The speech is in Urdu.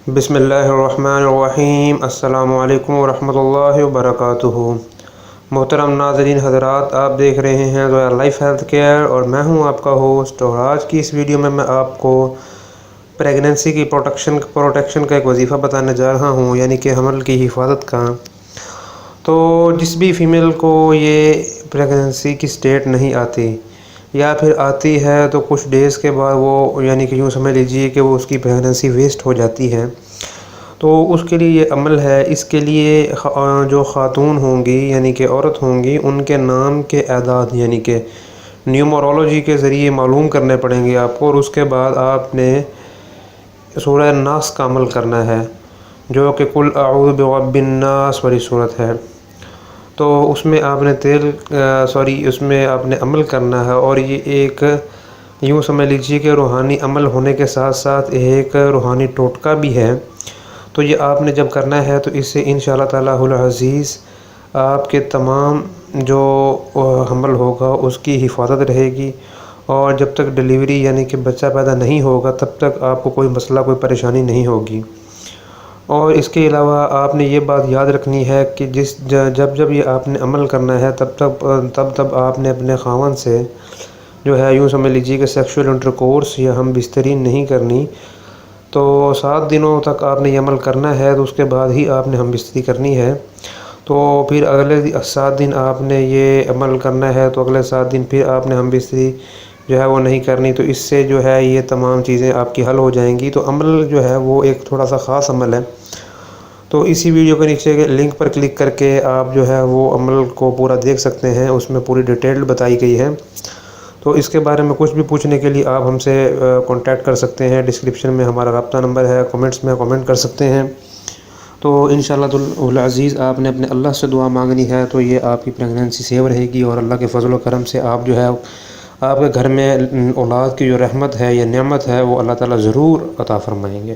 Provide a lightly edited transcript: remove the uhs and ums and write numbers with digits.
بسم اللہ الرحمن الرحیم۔ السلام علیکم ورحمۃ اللہ وبرکاتہ۔ محترم ناظرین حضرات، آپ دیکھ رہے ہیں رویال لائف ہیلتھ کیئر اور میں ہوں آپ کا ہوسٹ، اور آج کی اس ویڈیو میں آپ کو پریگننسی کی پروٹیکشن کا ایک وظیفہ بتانے جا رہا ہوں، یعنی کہ حمل کی حفاظت کا۔ تو جس بھی فیمیل کو یہ پریگننسی کی سٹیٹ نہیں آتی یا پھر آتی ہے تو کچھ ڈیز کے بعد وہ یعنی کہ یوں سمجھ لیجیے کہ وہ اس کی پریگننسی ویسٹ ہو جاتی ہے، تو اس کے لیے یہ عمل ہے۔ اس کے لیے جو خاتون ہوں گی یعنی کہ عورت ہوں گی، ان کے نام کے اعداد یعنی کہ نیومرولوجی کے ذریعے معلوم کرنے پڑیں گے آپ کو، اور اس کے بعد آپ نے سورہ ناس کا عمل کرنا ہے، جو کہ قل اعوذ برب الناس والی صورت ہے۔ تو اس میں آپ نے اس میں آپ نے عمل کرنا ہے، اور یہ ایک یوں سمجھ لیجیے کہ روحانی عمل ہونے کے ساتھ ساتھ ایک روحانی ٹوٹکا بھی ہے۔ تو یہ آپ نے جب کرنا ہے تو اس سے انشاءاللہ تعالی العزیز آپ کے تمام جو حمل ہوگا اس کی حفاظت رہے گی، اور جب تک ڈیلیوری یعنی کہ بچہ پیدا نہیں ہوگا تب تک آپ کو کوئی مسئلہ کوئی پریشانی نہیں ہوگی۔ اور اس کے علاوہ آپ نے یہ بات یاد رکھنی ہے کہ جب یہ آپ نے عمل کرنا ہے تب آپ نے اپنے خاوند سے جو ہے یوں سمجھ لیجیے کہ سیکشول انٹرکورس یا ہم بستری نہیں کرنی۔ تو 7 دنوں تک آپ نے یہ عمل کرنا ہے، تو اس کے بعد ہی آپ نے ہم بستری کرنی ہے۔ تو پھر اگلے 7 دن آپ نے یہ عمل کرنا ہے، تو اگلے 7 دن پھر آپ نے ہم بستری جو ہے وہ نہیں کرنی۔ تو اس سے جو ہے یہ تمام چیزیں آپ کی حل ہو جائیں گی۔ تو عمل جو ہے وہ ایک تھوڑا سا خاص عمل ہے، تو اسی ویڈیو کے نیچے کے لنک پر کلک کر کے آپ جو ہے وہ عمل کو پورا دیکھ سکتے ہیں، اس میں پوری ڈیٹیل بتائی گئی ہے۔ تو اس کے بارے میں کچھ بھی پوچھنے کے لیے آپ ہم سے کانٹیکٹ کر سکتے ہیں، ڈسکرپشن میں ہمارا رابطہ نمبر ہے، کمنٹس میں کمنٹ کر سکتے ہیں۔ تو انشاءاللہ العزیز آپ نے اپنے اللہ سے دعا مانگنی ہے، تو یہ آپ کی پریگننسی سیو رہے گی، اور اللہ کے فضل و کرم سے آپ جو ہے آپ کے گھر میں اولاد کی جو رحمت ہے یا نعمت ہے وہ اللہ تعالیٰ ضرور عطا فرمائیں گے۔